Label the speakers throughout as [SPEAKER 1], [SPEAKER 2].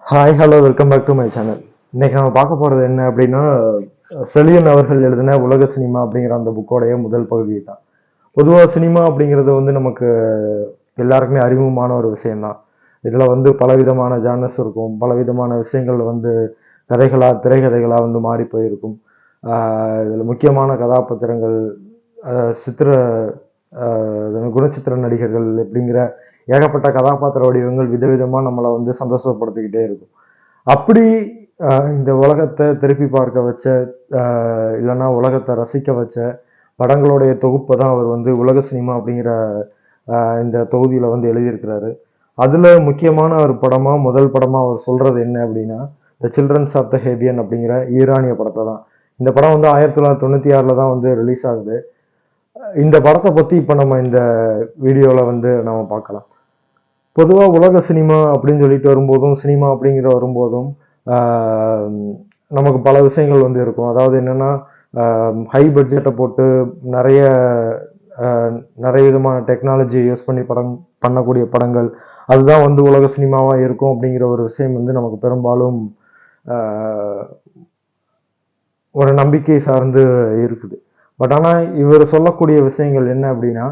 [SPEAKER 1] Hi hello welcome back to my channel. இன்னைக்கு நம்ம பார்க்க போகிறது என்ன அப்படின்னா, செலியன் அவர்கள் எழுதின உலக சினிமா அப்படிங்கிற அந்த புக்கோடைய முதல் பகுதி தான். பொதுவாக சினிமா அப்படிங்கிறது வந்து நமக்கு எல்லாருக்குமே அறிமுகமான ஒரு விஷயம்தான். இதில் வந்து பலவிதமான ஜானர்ஸ் இருக்கும், பலவிதமான விஷயங்கள் வந்து கதைகளாக திரைக்கதைகளாக வந்து மாறி போயிருக்கும். இதில் முக்கியமான கதாபாத்திரங்கள், சித்திர குணச்சித்திர நடிகர்கள் அப்படிங்கிற ஏகப்பட்ட கதாபாத்திர வடிவங்கள் விதவிதமாக நம்மளை வந்து சந்தோஷப்படுத்திக்கிட்டே இருக்கும். அப்படி இந்த உலகத்தை திருப்பி பார்க்க வச்ச, இல்லைன்னா உலகத்தை ரசிக்க வச்ச படங்களுடைய தொகுப்பை தான் அவர் வந்து உலக சினிமா அப்படிங்கிற இந்த தொகுதியில் வந்து எழுதியிருக்கிறாரு. அதில் முக்கியமான ஒரு படமாக முதல் படமாக அவர் சொல்கிறது என்ன அப்படின்னா, த சில்ட்ரன்ஸ் ஆஃப் த ஹேபியன் அப்படிங்கிற ஈரானிய படத்தை தான். இந்த படம் வந்து 1996 தான் வந்து ரிலீஸ் ஆகுது. இந்த படத்தை பற்றி இப்போ நம்ம இந்த வீடியோவில் வந்து நம்ம பார்க்கலாம். பொதுவாக உலக சினிமா அப்படின்னு சொல்லிட்டு வரும்போதும், சினிமா அப்படிங்கிற வரும்போதும் நமக்கு பல விஷயங்கள் வந்து இருக்கும். அதாவது என்னென்னா, ஹை பட்ஜெட்டை போட்டு நிறைய நிறைய விதமான டெக்னாலஜி யூஸ் பண்ணி படம் பண்ணக்கூடிய படங்கள், அதுதான் வந்து உலக சினிமாவாக இருக்கும் அப்படிங்கிற ஒரு விஷயம் வந்து நமக்கு பெரும்பாலும் ஒரு நம்பிக்கை சார்ந்து இருக்குது. பட் ஆனால் இவர் சொல்லக்கூடிய விஷயங்கள் என்ன அப்படின்னா,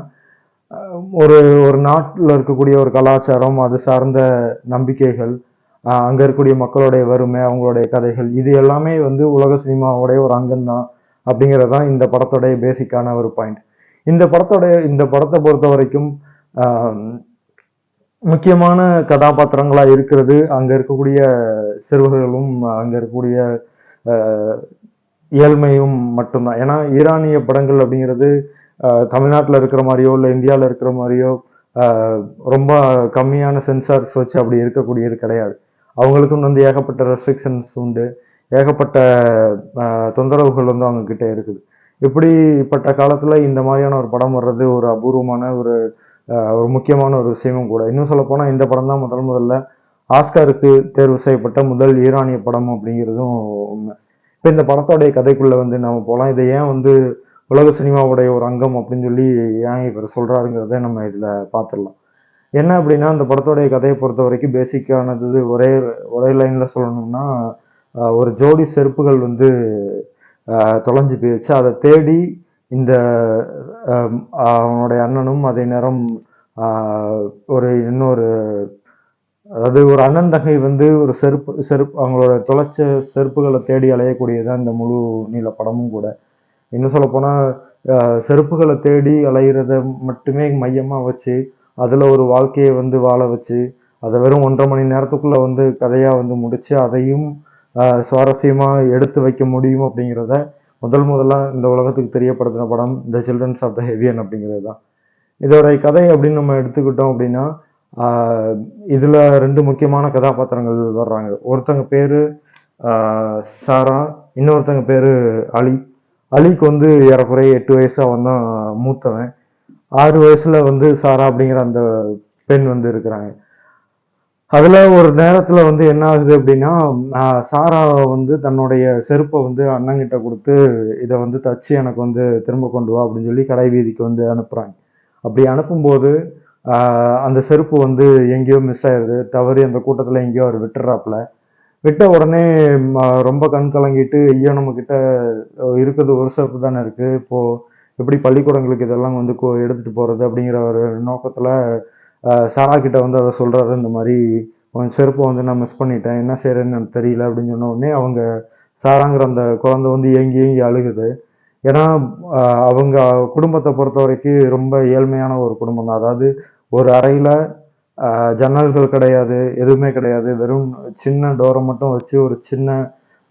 [SPEAKER 1] ஒரு ஒரு நாட்டில் இருக்கக்கூடிய ஒரு கலாச்சாரம், அது சார்ந்த நம்பிக்கைகள், அங்கே இருக்கக்கூடிய மக்களுடைய வறுமை, அவங்களுடைய கதைகள், இது எல்லாமே வந்து உலக சினிமாவுடைய ஒரு அங்கம் தான் அப்படிங்கிறது தான் இந்த படத்தோடைய பேசிக்கான ஒரு பாயிண்ட். இந்த படத்தை பொறுத்த வரைக்கும் முக்கியமான கதாபாத்திரங்களாக இருக்கிறது அங்கே இருக்கக்கூடிய சிறுவர்களும் அங்கே இருக்கக்கூடிய ஏழ்மையும் மட்டும்தான். ஏன்னா ஈரானிய படங்கள் அப்படிங்கிறது தமிழ்நாட்டில் இருக்கிற மாதிரியோ இல்லை இந்தியாவில் இருக்கிற மாதிரியோ ரொம்ப கம்மியான சென்சார்ஸ் வச்சு அப்படி இருக்கக்கூடியது கிடையாது. அவங்களுக்கும் வந்து ஏகப்பட்ட ரெஸ்ட்ரிக்ஷன்ஸ் உண்டு, ஏகப்பட்ட தொந்தரவுகள் வந்து அவங்க கிட்ட இருக்குது. இப்படிப்பட்ட காலத்தில் இந்த மாதிரியான ஒரு படம் வர்றது ஒரு அபூர்வமான ஒரு முக்கியமான ஒரு விஷயமும் கூட. இன்னும் சொல்ல போனால் இந்த படம் தான் முதல்ல ஆஸ்காருக்கு தேர்வு செய்யப்பட்ட முதல் ஈரானிய படம் அப்படிங்கிறதும் உண்மை. இப்போ இந்த படத்தோடைய கதைக்குள்ள வந்து நம்ம போகலாம். இதை ஏன் வந்து உலக சினிமாவுடைய ஒரு அங்கம் அப்படின்னு சொல்லி ஏன் இவர் சொல்றாருங்கிறத நம்ம இதில் பார்த்துடலாம். என்ன அப்படின்னா, இந்த படத்தோடைய கதையை பொறுத்த வரைக்கும் பேசிக்கானது ஒரே ஒரே லைனில் சொல்லணும்னா, ஒரு ஜோடி செருப்புகள் வந்து தொலைஞ்சு போயிடுச்சு. அதை தேடி இந்த அவனுடைய அண்ணனும் அதே நேரம் ஒரு இன்னொரு, அதாவது ஒரு அண்ணன் தங்கை வந்து ஒரு செருப்பு அவங்களோட தொலைச்ச செருப்புகளை தேடி அலையக்கூடியதான் இந்த முழு நீள படமும் கூட. இன்னும் சொல்ல போனா செருப்புகளை தேடி அலையிறத மட்டுமே மையமா வச்சு அதுல ஒரு வாழ்க்கையை வந்து வாழ வச்சு அதை வெறும் 1.5 மணி நேரத்துக்குள்ள வந்து கதையா வந்து முடிச்சு அதையும் சுவாரஸ்யமா எடுத்து வைக்க முடியும் அப்படிங்கிறத முதல்ல இந்த உலகத்துக்கு தெரியப்படுத்தின படம் த சில்ட்ரன்ஸ் ஆஃப் த ஹெவியன் அப்படிங்கிறது தான். இதோட கதை அப்படின்னு நம்ம எடுத்துக்கிட்டோம் அப்படின்னா, இதுல 2 முக்கியமான கதாபாத்திரங்கள் வர்றாங்க. ஒருத்தங்க பேரு சாரா, இன்னொருத்தங்க பேரு அலி. அலிக்கு வந்து ஏறக்குறைய 8 வயசு, அவன் தான் மூத்தவன். 6 வயசுல வந்து சாரா அப்படிங்கிற அந்த பெண் வந்து இருக்கிறாங்க. அதுல ஒரு நேரத்துல வந்து என்ன ஆகுது அப்படின்னா, சாரா வந்து தன்னுடைய செருப்பை வந்து அண்ணங்கிட்ட கொடுத்து இதை வந்து தச்சு எனக்கு வந்து திரும்ப கொண்டு வா அப்படின்னு சொல்லி கடை வீதிக்கு வந்து அனுப்புறாங்க. அப்படி அனுப்பும்போது அந்த செருப்பு வந்து எங்கேயோ மிஸ் ஆயிடுது, தவறி அந்த கூட்டத்துல எங்கேயோ அவர் விட்டுறாப்புல. விட்ட உடனே ரொம்ப கண் கலங்கிட்டு, ஐயோ நம்ம கிட்ட இருக்கிறது ஒரு செருப்பு தானே இருக்கு, இப்போ எப்படி பள்ளிக்கூடங்களுக்கு இதெல்லாம் வந்து எடுத்துட்டு போறது அப்படிங்கிற ஒரு நோக்கத்துல சாரா கிட்ட வந்து அதை சொல்றாரு. இந்த மாதிரி உன் செருப்பை வந்து நான் மிஸ் பண்ணிட்டேன், என்ன செய்யறேன்னு எனக்கு தெரியல அப்படின்னு சொன்ன உடனே அவங்க சாராங்கிற அந்த குழந்தை வந்து ஏங்கி ஏங்கி அழுகுது. ஏன்னா அவங்க குடும்பத்தை பொறுத்த வரைக்கும் ரொம்ப ஏழ்மையான ஒரு குடும்பம் தான். அதாவது ஒரு அறையில ஜன்னல்கள் கிடையாது, எதுவுமே கிடையாது, வெறும் சின்ன டோரை மட்டும் வச்சு ஒரு சின்ன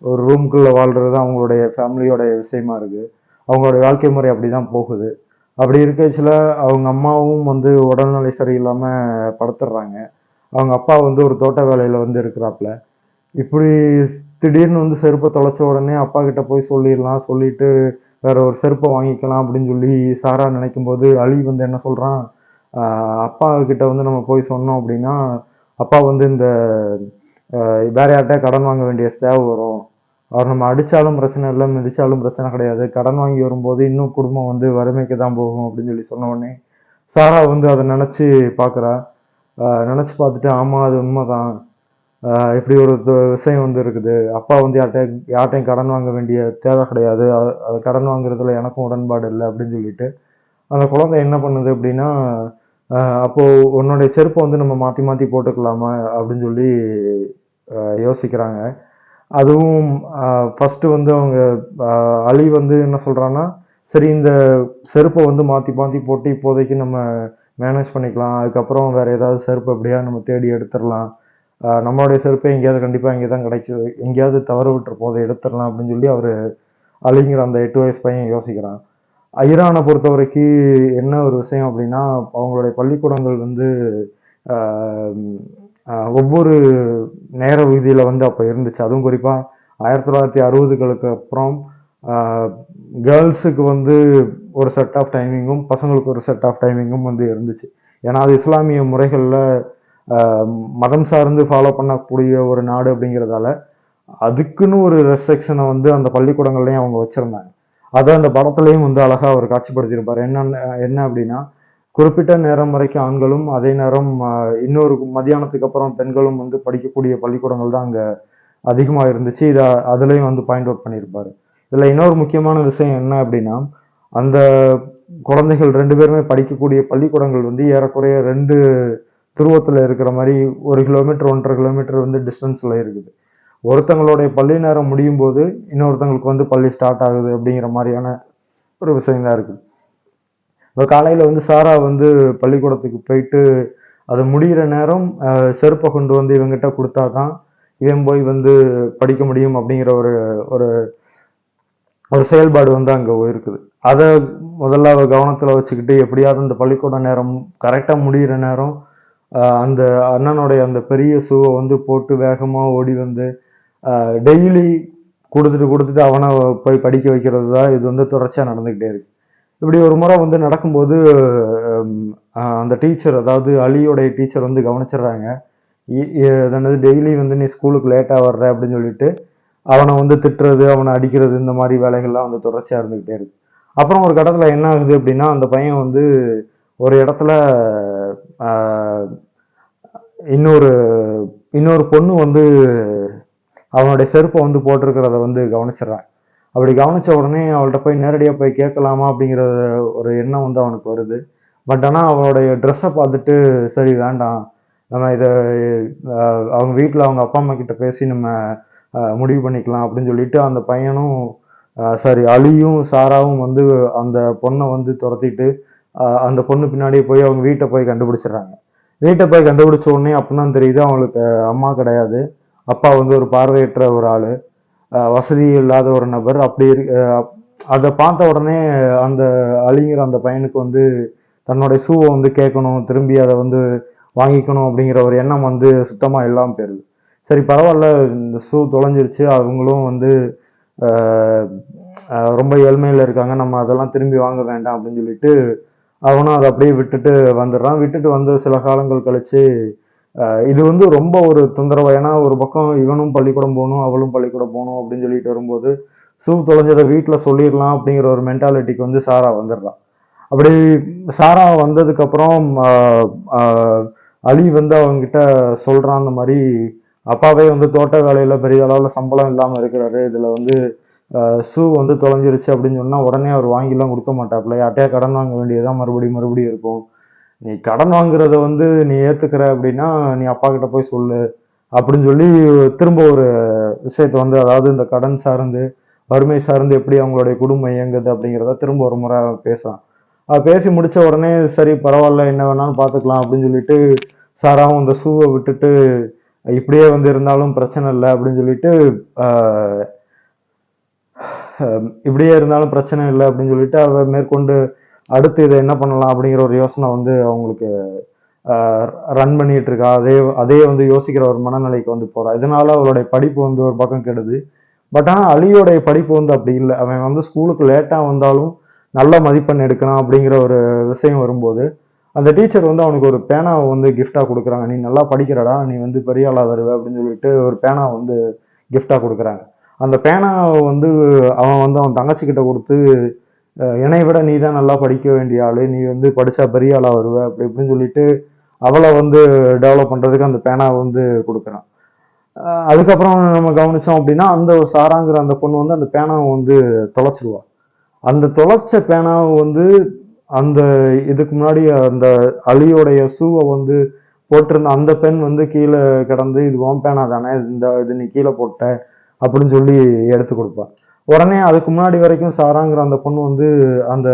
[SPEAKER 1] ஒரு ரூம்குள்ள வாழ்றது அவங்களுடைய ஃபேமிலியோட விஷயமா இருக்கு. அவங்களுடைய வாழ்க்கை முறை அப்படிதான் போகுது. அப்படி இருக்கச்சுல அவங்க அம்மாவும் வந்து உடல்நிலை சரியில்லாம படுத்துடுறாங்க. அவங்க அப்பா வந்து ஒரு தோட்ட வேலையில வந்து இருக்கிறாப்புல. இப்படி திடீர்னு வந்து செருப்பை தொலைச்ச உடனே அப்பா கிட்ட போய் சொல்லிடலாம், சொல்லிட்டு வேற ஒரு செருப்பை வாங்கிக்கலாம் அப்படின்னு சொல்லி சாரா நினைக்கும் போது அலி வந்து என்ன சொல்றான், அப்பா கிட்ட வந்து நம்ம போய் சொன்னோம் அப்படின்னா அப்பா வந்து இந்த வேற யார்கிட்ட கடன் வாங்க வேண்டிய தேவை வரும், அவர் நம்ம அடிச்சாலும் பிரச்சனை இல்லை, மிதிச்சாலும் பிரச்சனை கிடையாது, கடன் வாங்கி வரும்போது இன்னும் குடும்பம் வந்து வறுமைக்கு தான் போகும் அப்படின்னு சொல்லி சொன்ன உடனே சாரா வந்து அதை நினைச்சு பாக்குறா. நினைச்சு பார்த்துட்டு ஆமா அது உண்மைதான், இப்படி ஒரு விஷயம் வந்து இருக்குது. அப்பா வந்து யார்கிட்டையும் கடன் வாங்க வேண்டிய தேவை கிடையாது. அது கடன் வாங்குறதுல எனக்கும் உடன்பாடு இல்லை அப்படின்னு சொல்லிட்டு அந்த குழந்தை என்ன பண்ணுது அப்படின்னா, அப்போ உன்னுடைய செருப்பை வந்து நம்ம மாத்தி மாத்தி போட்டுக்கலாமா அப்படின்னு சொல்லி யோசிக்கிறாங்க. அதுவும் ஃபர்ஸ்ட் வந்து அவங்க அலி வந்து என்ன சொல்றான்னா, சரி இந்த செருப்பை வந்து மாத்தி மாத்தி போட்டு இப்போதைக்கு நம்ம மேனேஜ் பண்ணிக்கலாம். அதுக்கப்புறம் வேற ஏதாவது செருப்பு எப்படியா நம்ம தேடி எடுத்துடலாம். நம்மளுடைய செருப்பே எங்கேயாவது கண்டிப்பா இங்கே தான் கிடைக்கும். எங்கேயாவது தவற விட்டுருப்போம், அதை எடுத்துடலாம் அப்படின்னு சொல்லி அவரு அலிங்கிற அந்த 8 வயசு பையன் யோசிக்கிறான். ஈரானை பொறுத்தவரைக்கு என்ன ஒரு விஷயம் அப்படின்னா, அவங்களுடைய பள்ளிக்கூடங்கள் வந்து ஆஹ் ஒவ்வொரு நேர விதியில வந்து அப்ப இருந்துச்சு. அதுவும் குறிப்பா 1960களுக்கு அப்புறம் கேர்ள்ஸுக்கு வந்து ஒரு செட் ஆஃப் டைமிங்கும் பசங்களுக்கு ஒரு செட் ஆஃப் டைமிங்கும் வந்து இருந்துச்சு. ஏன்னா அது இஸ்லாமிய முறைகள்ல ஆஹ் மதம் சார்ந்து ஃபாலோ பண்ணக்கூடிய ஒரு நாடு அப்படிங்கிறதால அதுக்குன்னு ஒரு ரெஸ்ட்ரிக்ஷனை வந்து அந்த பள்ளிக்கூடங்கள்லயும் அவங்க வச்சிருந்தாங்க. அதை அந்த படத்துலயும் வந்து அழகா அவர் காட்சிப்படுத்தியிருப்பார். என்ன அப்படின்னா, குறிப்பிட்ட நேரம் வரைக்கும் ஆண்களும், அதே நேரம் இன்னொரு மதியானத்துக்கு அப்புறம் பெண்களும் வந்து படிக்கக்கூடிய பள்ளிக்கூடங்கள் தான் அங்க அதிகமா இருந்துச்சு. இதை அதுலயும் வந்து பாயிண்ட் அவுட் பண்ணியிருப்பாரு. இதுல இன்னொரு முக்கியமான விஷயம் என்ன அப்படின்னா, அந்த குழந்தைகள் 2 பேருமே படிக்கக்கூடிய பள்ளிக்கூடங்கள் வந்து ஏறக்குறைய 2 துருவத்துல இருக்கிற மாதிரி 1 கிலோமீட்டர் 1.5 கிலோமீட்டர் வந்து டிஸ்டன்ஸ்ல இருக்குது. ஒருத்தங்களுடைய பள்ளி நேரம் முடியும் போது இன்னொருத்தங்களுக்கு வந்து பள்ளி ஸ்டார்ட் ஆகுது அப்படிங்கிற மாதிரியான ஒரு விஷயம் தான் இருக்கு. இப்போ காலையில வந்து சாரா வந்து பள்ளிக்கூடத்துக்கு போயிட்டு அது முடிகிற நேரம் செருப்பை கொண்டு வந்து இவங்கிட்ட கொடுத்தாதான் இவன் போய் வந்து படிக்க முடியும் அப்படிங்கிற ஒரு ஒரு ஒரு செயல்பாடு வந்து அங்க இருக்குது. அதை முதல்ல அவ கவனத்துல வச்சுக்கிட்டு எப்படியாவது இந்த பள்ளிக்கூட நேரம் கரெக்டா முடிகிற நேரம் அந்த அண்ணனுடைய அந்த பெரிய ஷூவை வந்து போட்டு வேகமா ஓடி வந்து டெய்லி கொடுத்துட்டு கொடுத்துட்டு அவனை போய் படிக்க வைக்கிறது தான் இது வந்து தொடர்ச்சியா நடந்துகிட்டே இருக்கு. இப்படி ஒரு முறை வந்து நடக்கும்போது அந்த டீச்சர், அதாவது அலியோடைய டீச்சர் வந்து கவனிச்சிடுறாங்க. அதாவது டெய்லி வந்து நீ ஸ்கூலுக்கு லேட்டா வர்ற அப்படின்னு சொல்லிட்டு அவனை வந்து திட்டுறது, அவனை அடிக்கிறது, இந்த மாதிரி வேலைகள்லாம் வந்து தொடர்ச்சியா இருந்துகிட்டே இருக்கு. அப்புறம் ஒரு கட்டத்துல என்ன ஆகுது அப்படின்னா, அந்த பையன் வந்து ஒரு இடத்துல ஆஹ், இன்னொரு இன்னொரு பொண்ணு வந்து அவனுடைய செருப்பை வந்து போட்டிருக்கிறத வந்து கவனிச்சிடுறான். அப்படி கவனிச்ச உடனே அவள்கிட்ட போய் நேரடியா போய் கேட்கலாமா அப்படிங்கிற ஒரு எண்ணம் வந்து அவனுக்கு வருது. பட் ஆனா அவளுடைய ட்ரெஸ்ஸை பார்த்துட்டு சரி வேண்டாம், நம்ம இதை அவங்க வீட்டில் அவங்க அப்பா அம்மா கிட்ட பேசி நம்ம முடிவு பண்ணிக்கலாம் அப்படின்னு சொல்லிட்டு அந்த பையனும் சாரி அலியும் சாராவும் வந்து அந்த பொண்ணை வந்து துரத்திட்டு அந்த பொண்ணு பின்னாடியே போய் அவங்க வீட்டை போய் கண்டுபிடிச்சிடுறாங்க. வீட்டை போய் கண்டுபிடிச்ச உடனே அப்பதான் தெரியுது அவங்களுக்கு அம்மா கிடையாது, அப்பா வந்து ஒரு பார்வையற்ற ஒரு ஆளு, வசதி இல்லாத ஒரு நபர். அப்படி அதை பார்த்த உடனே அந்த அலிங்கிற அந்த பையனுக்கு வந்து தன்னுடைய ஷூவை வந்து கேட்கணும், திரும்பி அதை வந்து வாங்கிக்கணும் அப்படிங்கிற ஒரு எண்ணம் வந்து சுத்தமா இல்லாம போயிருது. சரி பரவாயில்ல, இந்த ஷூ தொலைஞ்சிருச்சு, அவங்களும் வந்து ரொம்ப ஏழ்மையில இருக்காங்க, நம்ம அதெல்லாம் திரும்பி வாங்க வேண்டாம் அப்படின்னு சொல்லிட்டு அவனும் அதை அப்படியே விட்டுட்டு வந்துடுறான். விட்டுட்டு வந்து சில காலங்கள் கழிச்சு இது வந்து ரொம்ப ஒரு தொந்தரவு. ஏன்னா ஒரு பக்கம் இவனும் பள்ளிக்கூடம் போகணும், அவளும் பள்ளிக்கூடம் போகணும் அப்படின்னு சொல்லிட்டு வரும்போது ஷூ தொலைஞ்சதை வீட்டில் சொல்லிடலாம் அப்படிங்கிற ஒரு மென்டாலிட்டிக்கு வந்து சாரா வந்துடுறான். அப்படி சாரா வந்ததுக்கு அப்புறம் அலி வந்து அவங்ககிட்ட சொல்றான், அந்த மாதிரி அப்பாவே வந்து தோட்ட வேலையில பெரிய அளவுல சம்பளம் இல்லாம இருக்கிறாரு, இதுல வந்து ஷூ வந்து தொலைஞ்சிருச்சு அப்படின்னு சொன்னா உடனே அவர் வாங்கிலாம் கொடுக்க மாட்டாப்புல, யார்ட்டையா கடன் வாங்க வேண்டியதுதான் மறுபடியும் மறுபடியும் இருக்கும். நீ கடன் வாங்குறத வந்து நீ ஏத்துக்கிற அப்படின்னா நீ அப்பா கிட்ட போய் சொல்லு அப்படின்னு சொல்லி திரும்ப ஒரு விஷயத்த வந்து, அதாவது இந்த கடன் சார்ந்து வறுமை சார்ந்து எப்படி அவங்களுடைய குடும்பம் இயங்குது அப்படிங்கிறத திரும்ப ஒரு முறை பேசுறான். பேசி முடிச்ச உடனே சரி பரவாயில்ல, என்ன வேணாலும் பார்த்துக்கலாம் அப்படின்னு சொல்லிட்டு சாராவும் அந்த ஷூவை விட்டுட்டு இப்படியே வந்து இருந்தாலும் பிரச்சனை இல்லை அப்படின்னு சொல்லிட்டு ஆஹ் இப்படியே இருந்தாலும் பிரச்சனை இல்லை அப்படின்னு சொல்லிட்டு அவ மேற்கொண்டு அடுத்து இதை என்ன பண்ணலாம் அப்படிங்கிற ஒரு யோசனை வந்து அவங்களுக்கு ரன் பண்ணிட்டு இருக்கா. அதே அதே வந்து யோசிக்கிற ஒரு மனநிலைக்கு வந்து போறா. இதனால அவளுடைய படிப்பு வந்து ஒரு பக்கம் கெடுது. பட் ஆனால் அலியோடைய படிப்பு வந்து அப்படி இல்லை. அவன் வந்து ஸ்கூலுக்கு லேட்டா வந்தாலும் நல்ல மதிப்பெண் எடுக்கிறான் அப்படிங்கிற ஒரு விஷயம் வரும்போது அந்த டீச்சர் வந்து அவனுக்கு ஒரு பேனாவை வந்து கிஃப்டா கொடுக்குறாங்க. நீ நல்லா படிக்கிறடா, நீ வந்து பெரிய ஆளா வருவ அப்படின்னு சொல்லிட்டு ஒரு பேனா வந்து கிஃப்டா கொடுக்குறாங்க. அந்த பேனாவை வந்து அவன் வந்து அவன் தங்கச்சி கிட்ட கொடுத்து என்னை விட நீ தான் நல்லா படிக்க வேண்டிய ஆளு, நீ வந்து படிச்சா பெரிய ஆளா வருவ அப்படி இப்படின்னு சொல்லிட்டு அவளை வந்து டெவலப் பண்றதுக்கு அந்த பேனாவை வந்து கொடுக்குறான். அதுக்கப்புறம் நம்ம கவனிச்சோம் அப்படின்னா அந்த சாராங்கிற அந்த பொண்ணு வந்து அந்த பேனாவை வந்து தொலைச்சிருவா. அந்த தொலைச்ச பேனாவை வந்து அந்த இதுக்கு முன்னாடி அந்த அலியோடைய ஷூவை வந்து போட்டிருந்த அந்த பெண் வந்து கீழே கிடந்து இது உன் பேனா தானே, இது நீ கீழே போட்ட அப்படின்னு சொல்லி எடுத்து கொடுப்பா. உடனே அதுக்கு முன்னாடி வரைக்கும் சாராங்கிற அந்த பொண்ணு வந்து அந்த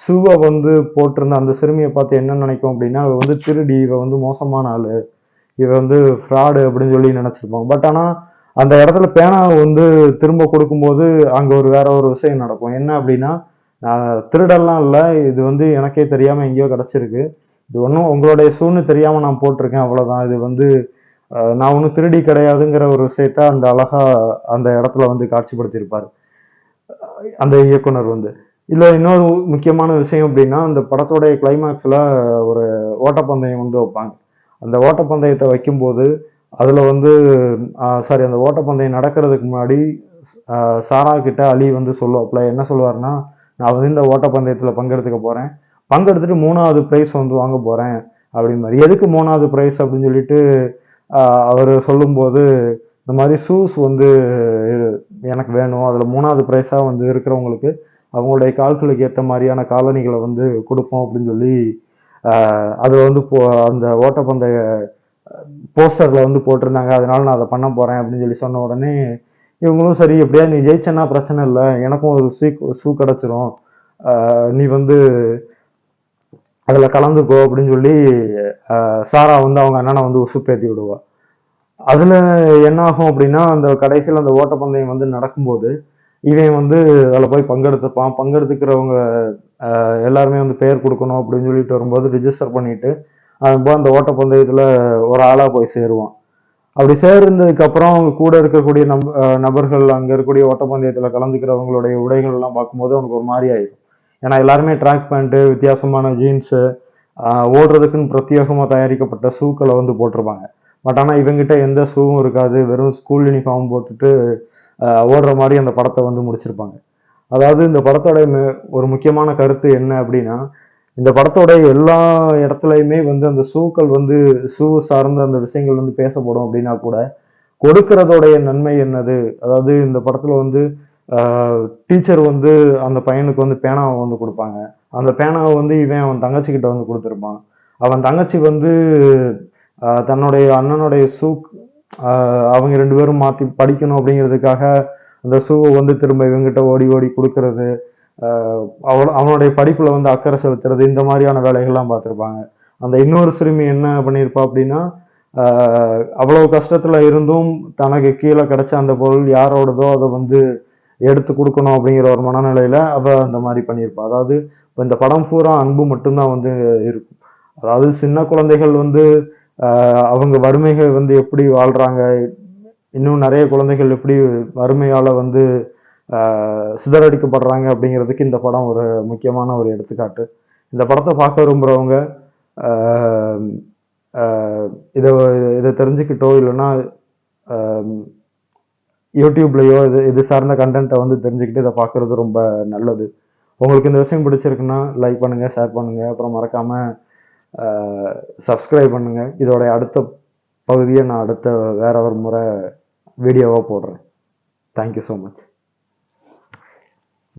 [SPEAKER 1] ஷூவை வந்து போட்டிருந்த அந்த சிறுமியை பார்த்து என்ன நினைக்கும் அப்படின்னா, இவ வந்து திருடி, இவ வந்து மோசமான ஆளு, இவ வந்து ஃப்ராடு அப்படின்னு சொல்லி நினைச்சிருப்பாங்க. பட் ஆனா அந்த இடத்துல பேனாவை வந்து திரும்ப கொடுக்கும்போது அங்க வேற ஒரு விஷயம் நடக்கும். என்ன அப்படின்னா, நான் திருடெல்லாம் இல்லை, இது வந்து எனக்கே தெரியாம எங்கேயோ கிடைச்சிருக்கு, இது ஒன்றும் உங்களுடைய ஷூன்னு தெரியாம நான் போட்டிருக்கேன், அவ்வளவுதான், இது வந்து நான் ஒன்றும் திருடி கிடையாதுங்கிற ஒரு விஷயத்த அந்த அழகா அந்த இடத்துல வந்து காட்சிப்படுத்தியிருப்பாரு அந்த இயக்குனர் வந்து. இல்ல இன்னொரு முக்கியமான விஷயம் அப்படின்னா, அந்த படத்தோடைய கிளைமேக்ஸ்ல ஒரு ஓட்டப்பந்தயம் வந்து வைப்பாங்க. அந்த ஓட்டப்பந்தயத்தை வைக்கும்போது அதுல வந்து சாரி, அந்த ஓட்டப்பந்தயம் நடக்கிறதுக்கு முன்னாடி சாரா கிட்ட அலி வந்து சொல்லுவாப்ல, என்ன சொல்லுவாருன்னா, நான் வந்து இந்த ஓட்டப்பந்தயத்துல பங்கெடுத்துக்க போறேன், பங்கெடுத்துட்டு 3வது பிரைஸ் வந்து வாங்க போறேன் அப்படிம்பாரு. எதுக்கு 3வது பிரைஸ் அப்படின்னு சொல்லிட்டு அவர் சொல்லும்போது, இந்த மாதிரி ஷூஸ் வந்து எனக்கு வேணும், அதுல 3வது பிரைஸா வந்து இருக்கிறவங்களுக்கு அவங்களுடைய கால்களுக்கு ஏற்ற மாதிரியான காலணிகளை வந்து கொடுப்போம் அப்படின்னு சொல்லி அது வந்து அந்த ஓட்டப்பந்தய போஸ்டர்ல வந்து போட்டிருந்தாங்க. அதனால நான் அதை பண்ண போறேன் அப்படின்னு சொல்லி சொன்ன உடனே இவங்களும் சரி, எப்படியா நீ ஜெயிச்சனா பிரச்சனை இல்லை, எனக்கும் ஒரு ஷூ கிடைச்சிரும், நீ வந்து அதுல கலந்துக்கோ அப்படின்னு சொல்லி சாரா வந்து அவங்க அண்ணனை வந்து உசுப்பேத்தி விடுவா. அதுல என்ன ஆகும் அப்படின்னா, அந்த கடைசியில் அந்த ஓட்டப்பந்தயம் வந்து நடக்கும்போது இவன் வந்து அதில் போய் பங்கெடுத்துப்பான். பங்கெடுத்துக்கிறவங்க எல்லாருமே வந்து பெயர் கொடுக்கணும் அப்படின்னு சொல்லிட்டு வரும்போது ரிஜிஸ்டர் பண்ணிட்டு அவன் போய் அந்த ஓட்டப்பந்தயத்துல ஒரு ஆளா போய் சேருவான். அப்படி சேர்ந்ததுக்கு அப்புறம் அவங்க கூட இருக்கக்கூடிய நபர்கள், அங்க இருக்கக்கூடிய ஓட்டப்பந்தயத்துல கலந்துக்கிறவங்களுடைய உடைகள் எல்லாம் பார்க்கும்போது அவனுக்கு ஒரு மாதிரி ஆயிடும். ஏன்னா எல்லாருமே ட்ராக் பேண்ட், வித்தியாசமான ஜீன்ஸு, ஓடுறதுக்குன்னு பிரத்யேகமா தயாரிக்கப்பட்ட ஷூக்களை வந்து போட்டிருப்பாங்க. பட் ஆனா இவங்கிட்ட எந்த ஷூவும் இருக்காது, வெறும் ஸ்கூல் யூனிஃபார்ம் போட்டுட்டு ஓடுற மாதிரி அந்த படத்தை வந்து முடிச்சிருப்பாங்க. அதாவது இந்த படத்தோட ஒரு முக்கியமான கருத்து என்ன அப்படின்னா, இந்த படத்தோட எல்லா இடத்துலையுமே வந்து அந்த ஷூக்கள் வந்து ஷூ சார்ந்த அந்த விஷயங்கள் வந்து பேசப்படும் அப்படின்னா கூட, கொடுக்கறதோடைய நன்மை என்னது, அதாவது இந்த படத்துல வந்து டீச்சர் வந்து அந்த பையனுக்கு வந்து பேனாவை வந்து கொடுப்பாங்க. அந்த பேனாவை வந்து இவன் அவன் தங்கச்சி கிட்ட வந்து கொடுத்துருப்பான். அவன் தங்கச்சி வந்து தன்னுடைய அண்ணனுடைய அவங்க 2 பேரும் மாத்தி படிக்கணும் அப்படிங்கிறதுக்காக அந்த ஷூவை வந்து திரும்ப இவங்கிட்ட ஓடி ஓடி கொடுக்கறது, அவனுடைய படிப்புல வந்து அக்கறை செலுத்துறது, இந்த மாதிரியான வேலைகள்லாம் பார்த்துருப்பாங்க. அந்த இன்னொரு சிறுமி என்ன பண்ணியிருப்பா அப்படின்னா, அவ்வளவு கஷ்டத்துல இருந்தும் தனக்கு கீழே கிடைச்ச அந்த பொருள் யாரோடதோ அதை வந்து எடுத்து கொடுக்கணும் அப்படிங்கிற ஒரு மனநிலையில அவ அந்த மாதிரி பண்ணியிருப்பா. அதாவது இந்த படம் பூரா அன்பு மட்டும்தான் வந்து இருக்கும். அதாவது சின்ன குழந்தைகள் வந்து அவங்க வறுமைகள் வந்து எப்படி வாழ்றாங்க, இன்னும் நிறைய குழந்தைகள் எப்படி வறுமையால வந்து சிதறடிக்கப்படுறாங்க அப்படிங்கிறதுக்கு இந்த படம் ஒரு முக்கியமான ஒரு எடுத்துக்காட்டு. இந்த படத்தை பார்க்க விரும்புறவங்க இதை இதை தெரிஞ்சுக்கிட்டோ இல்லைன்னா யூடியூப்லயோ இது சார்ந்த கண்டென்ட்டை வந்து தெரிஞ்சுக்கிட்டு இதை பார்க்கறது ரொம்ப நல்லது. உங்களுக்கு இந்த விஷயம் பிடிச்சிருக்குன்னா லைக் பண்ணுங்க, ஷேர் பண்ணுங்க, அப்புறம் மறக்காம சப்ஸ்கிரைப் பண்ணுங்க. இதோட அடுத்த பகுதியை நான் அடுத்த வேற ஒரு முறை வீடியோவாக போடுறேன். Thank you so much.